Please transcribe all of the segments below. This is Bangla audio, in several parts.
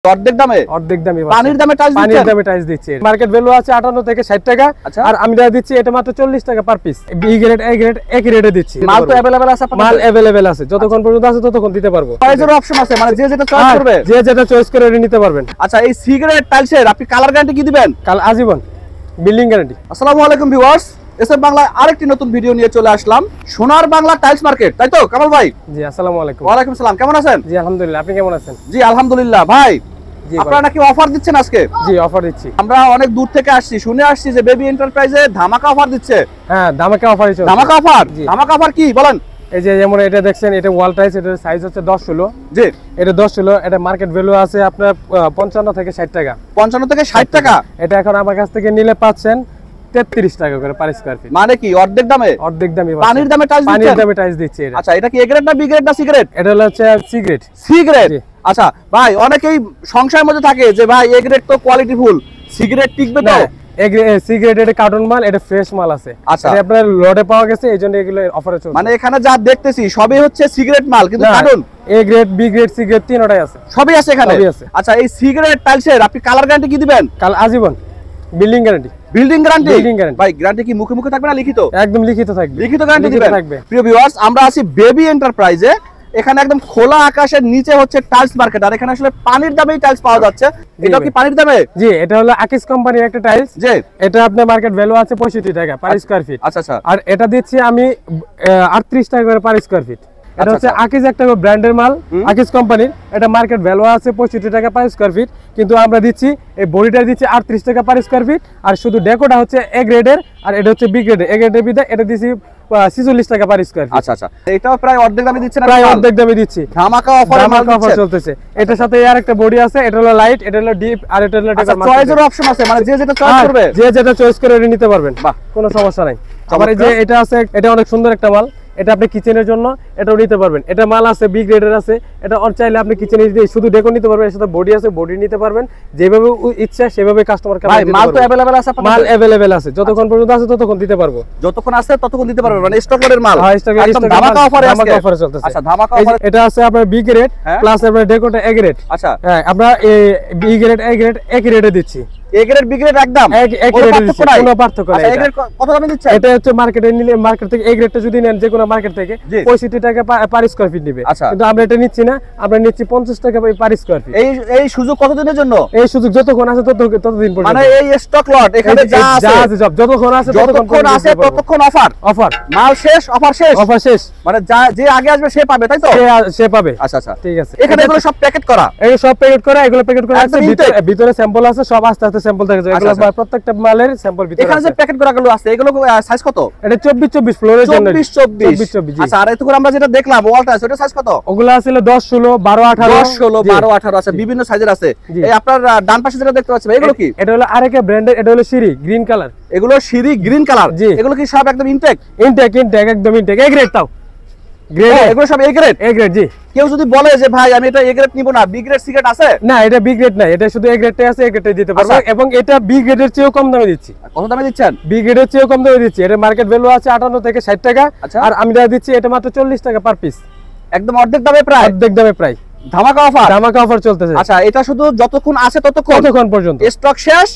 অর্ধেক দামে পানির দামে টাইলস দিচ্ছি। মার্কেট ভ্যালু আছে 58 থেকে 60 টাকা। আর আমি দিচ্ছি এটা মাত্র 40 টাকা per piece. B grade A grade একই রেটে দিচ্ছি। মাল তো अवेलेबल আছে, মাল अवेलेबल আছে, যতক্ষণ পর্যন্ত আছে ততক্ষণ দিতে পারবো। প্রাইসের অপশন আছে, মানে যে যেটা চয়েস করবে, যে যেটা চয়েস করে নিতে পারবেন। আচ্ছা, এই সিগারেট টাইলসের আপনি কালার গ্যারান্টি কি দিবেন? কাল আজীবন বিল্ডিং গ্যারান্টি। আসসালামু আলাইকুম ভিউয়ার্স, এসএফ বাংলায় আরেকটি নতুন ভিডিও নিয়ে চলে আসলাম। সোনার বাংলা টাইলস মার্কেট, তাই তো কামাল ভাই? জি, আসসালামু আলাইকুম। ওয়া আলাইকুম সালাম, কেমন আছেন? জি আলহামদুলিল্লাহ, আপনি কেমন আছেন? জি আলহামদুলিল্লাহ। ভাই, আপনারা নাকি অফার দিচ্ছেন আজকে? জি, অফার দিচ্ছি। আমরা অনেক দূর থেকে আসছি, শুনে আসছি যে বেবি এন্টারপ্রাইজে ধামাকা অফার দিচ্ছে। হ্যাঁ, ধামাকা অফার দিচ্ছে। ধামাকা অফার? ধামাকা অফার কি বলেন? এই যে যেমন এটা দেখছেন, এটা ওয়াল টাইলস, এটার সাইজ হচ্ছে 10-16। জি, এটা 10-16, এটা মার্কেট ভ্যালু আছে আপনার 55 থেকে 60 টাকা। 55 থেকে 60 টাকা। এটা এখন আমার কাছ থেকে নিলে পাচ্ছেন 33 টাকা করে পার স্কয়ার ফিট। মানে কি অর্ধেক দামে? অর্ধেক দামে। পানির দামে টাইলস দিচ্ছেন? পানির দামে টাইলস দিচ্ছি এটা। আচ্ছা, এটা কি এ গ্রেড না বি গ্রেড না সি গ্রেড? এটা হচ্ছে সি গ্রেড। C grade. আচ্ছা ভাই, অনেকেই সংশয়ের মধ্যে থাকে যে ভাই এ গ্রেড তো কোয়ালিটি ফুল, সি গ্রেড টিকবে তো? সি গ্রেড এটা কার্টন মাল, এটা ফ্রেশ মাল আছে। আচ্ছা, এটা আপনার লটে পাওয়া গেছে, এইজন্য এগুলো অফারে চলছে। মানে এখানে যা দেখতেছি সবই হচ্ছে সি গ্রেড মাল, কিন্তু carton A grade B grade C grade তিনটাই আছে, সবই আছে এখানে। আচ্ছা, এই সি গ্রেড টাইলসের আপনি কালার গ্যারান্টি কি দিবেন? কাল আজীবন building guarantee. Building guarantee? Building guarantee. ভাই, গ্যারান্টি কি মুখে মুখে থাকবে না লিখিত? একদম লিখিত থাকবে। লিখিত গ্যারান্টি দিবেন? প্রিয় ভিউয়ার্স, আমরা আছি বেবি এন্টারপ্রাইজে। এখানে একদম খোলা আকাশের নিচে হচ্ছে টাইলস মার্কেট, আর এখানে আসলে পানির দামেই টাইলস পাওয়া যাচ্ছে। এটা কি পানির দামে? জি, এটা হলো আকিস কোম্পানির একটা টাইলস। জি, এটা আপনার মার্কেট ভ্যালু আছে 65 টাকা পার স্কয়ার ফিট। আচ্ছা আচ্ছা। আর এটা দিচ্ছি আমি 38 টাকা করে পার স্কয়ার ফিট। এটা হচ্ছে আকিস একটা ব্র্যান্ডের মাল, আকিস কোম্পানির। এটা মার্কেট ভ্যালু আছে 65 টাকা পার স্কয়ার ফিট, কিন্তু আমরা দিচ্ছি এই বডিটা দিচ্ছি 38 টাকা পার স্কয়ার ফিট। আর শুধু ডেকোটা হচ্ছে এ গ্রেডের, আর এটা হচ্ছে বি গ্রেডের। এ গ্রেডের বিদা এটা দিচ্ছি 46 টাকা পার স্কয়ার ফিট। আচ্ছা আচ্ছা, এটাও প্রায় অর্ধেক দামে দিচ্ছেন? প্রায় অর্ধেক দামে দিচ্ছি। ধামাকা অফার, ধামাকা অফার চলতেছে। এটার সাথে আর একটা বডি আছে, এটা হলো লাইট, এটা হলো ডিপ, আর এটা হলো ডেকোর। চয়েসের অপশন আছে, মানে যে যেটা চয়েস করবে, যে যেটা চয়েস করে নিতে পারবেন। বাহ, কোনো সমস্যা নাই। আবার এই যে এটা আছে, এটা অনেক সুন্দর একটা মাল। এটা আপনি কিচেনের জন্য এটাও নিতে পারবেন। এটা মাল আছে বি গ্রেডের আছে। এটা চাইলে আপনি কিচেনে শুধু ডেকোর নিতে পারবেন, এর সাথে বডি আছে, বডি নিতে পারবেন। যেভাবে ইচ্ছা সেভাবে কাস্টমারকে ভাই, মাল তো अवेलेबल আছে? মাল अवेलेबल আছে, যতক্ষণ পর্যন্ত আছে ততক্ষণ দিতে পারবো। যতক্ষণ আছে ততক্ষণ দিতে পারবেন, মানে স্টক লটের মাল। হ্যাঁ, স্টক ধামাকা অফারে আছে। ধামাকা অফারে চলতেছে। আচ্ছা, ধামাকা অফারে এটা আছে আপনার বি গ্রেড প্লাস আপনার ডেকোটা এ গ্রেড। আচ্ছা, হ্যাঁ, আমরা বি গ্রেড এ গ্রেড একই রেটে দিচ্ছি। এ গ্রেড বি গ্রেড একদম একই রেটে দিচ্ছি, কোনো পার্থক্য নাই। এ গ্রেড কত দামে দিচ্ছেন? এটা হচ্ছে মার্কেটে নিলে, মার্কেট থেকে এ গ্রেডটা যদি নেন যে কোনো মার্কেট থেকে 65 টাকা পার স্কয়ার ফিট নেবে। কিন্তু আমরা এটা নিচ্ছি না, আমরা নিচ্ছি 50 টাকা পার স্কয়ার ফিট। এই সুযোগ কতদিনের জন্য? এই সুযোগ যতক্ষণ আছে ততদিন পর্যন্ত। মানে এই স্টক লট এখানে যা আছে যতক্ষণ আছে ততক্ষণ অফার। অফার মাল শেষ, অফার শেষ। অফার শেষ, মানে যে আগে আসবে সে পাবে, তাই তো? সে পাবে। আচ্ছা আচ্ছা, ঠিক আছে। এখানে এগুলো সব প্যাকেট করা? এই সব প্যাকেট করা, এগুলো প্যাকেট করা আছে। ভিতরে স্যাম্পল আছে, সব আস্তে আস্তে স্যাম্পল থাকে। এগুলো প্রত্যেকটা মালের স্যাম্পল ভিতরে আছে। এখানে যে প্যাকেট করা গুলো আছে, এগুলো সাইজ কত? এটা 24-24 ফ্লোরের জন্য। 24-24। আচ্ছা, আর এতক্ষণ আমরা যেটা দেখলাম ওয়ালটা আছে, ওটা সাইজ কত? ওগুলো আছে 10-16 12-18 10-16 12-18 আছে, বিভিন্ন সাইজের আছে। এই আপনার ডান পাশে যেটা দেখতে পাচ্ছেন, এগুলো কি? এটা হলো আরেকটা ব্র্যান্ডের, এটা হলো সিরি গ্রিন কালার। এগুলো সিরি গ্রিন কালার। এগুলো কি সব একদম ইনটেক? ইনটেক একদম ইনটেক। এ গ্রেড তাও গ্রেড, এগুলো সব এ গ্রেড। A grade. জি, কেউ যদি বলে যে ভাই আমি এটা এ গ্রেড নিব না, বি গ্রেড সি গ্রেড আছে? না, এটা বি গ্রেড না, এটা শুধু এ গ্রেডটাই আছে, এ গ্রেডটাই দিতে পারবো। এবং এটা বি গ্রেডের চেয়েও কম দামে দিচ্ছি। কত দামে দিচ্ছেন? বি গ্রেডের চেয়েও কম দামে দিচ্ছি। এটা মার্কেট ভ্যালু আছে 58 থেকে 60 টাকা। আর আমি দিচ্ছি এটা মাত্র 40 টাকা পার পিস। একদম অর্ধেক দামে প্রায়। অর্ধেক দামে প্রায়। ধামাকা অফার। ধামাকা অফার চলতেছে। আচ্ছা, এটা শুধু যতক্ষণ আছে ততক্ষণ পর্যন্ত। স্টক শেষ,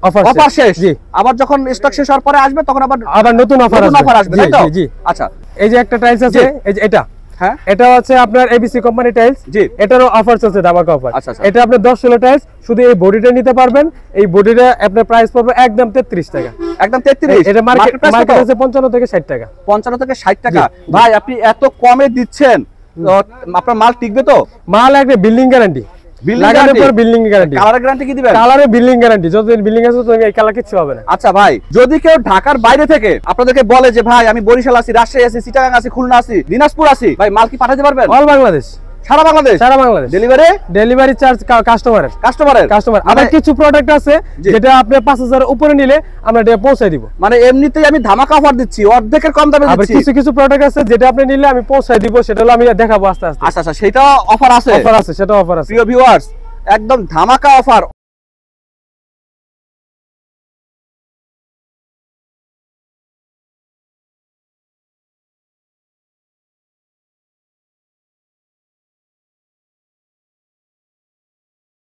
অফার শেষ। জি, আবার যখন স্টক শেষ হওয়ার পরে আসবে তখন আবার নতুন অফার আসবে। তাই তো? জি। আচ্ছা, এই যে একটা টাইলস আছে, এই যে এটা, হ্যাঁ, এটা হচ্ছে আপনার এবিসি কোম্পানি টাইলস। জি, এটারও অফার চলছে, ধামাকা অফার। এটা আপনি 10-16 টাইলস, শুধু এই বডিটা নিতে পারবেন। এই বডিটা আপনার প্রাইস পড়বে একদম 33 টাকা। একদম 33? এটা মার্কেট আছে 55 থেকে 60 টাকা। 55 থেকে 60 টাকা। ভাই, আপনি এত কমে দিচ্ছেন, আপনার মাল টিকবে তো? মাল একটা বিল্ডিং গ্যারান্টি, লাগানোর পর বিল্ডিং গ্যারান্টি। কালার গ্যারান্টি কি দিবেন? কালারে বিল্ডিং গ্যারান্টি, যতদিন বিল্ডিং আছে ততদিন এই কালার কিছু হবে না। আচ্ছা ভাই, যদি কেউ ঢাকার বাইরে থেকে আপনাদেরকে বলে যে ভাই আমি বরিশাল আছি, রাজশাহী আছি, চিটাগাং আছি, খুলনা আছি, দিনাজপুর আছি, ভাই মাল কি পাঠাতে পারবেন? অল বাংলাদেশ, সারা বাংলাদেশ। Delivery charge customer. আবার কিছু প্রোডাক্ট আছে যেটা আপনি 5000 এর উপরে নিলে আমরা এটা পৌঁছে দিব। মানে এমনিতেই আমি ধামাকা অফার দিচ্ছি, অর্ধেকের কম দামে দিচ্ছি। আবার কিছু প্রোডাক্ট আছে যেটা আপনি নিলে আমি পৌঁছে দিব, সেটা হলো আমি দেখাবো আস্তে আস্তে। আচ্ছা আচ্ছা, সেটা অফার আছে, সেটা অফার আছে। প্রিয় ভিউয়ার্স, একদম ধামাকা অফার,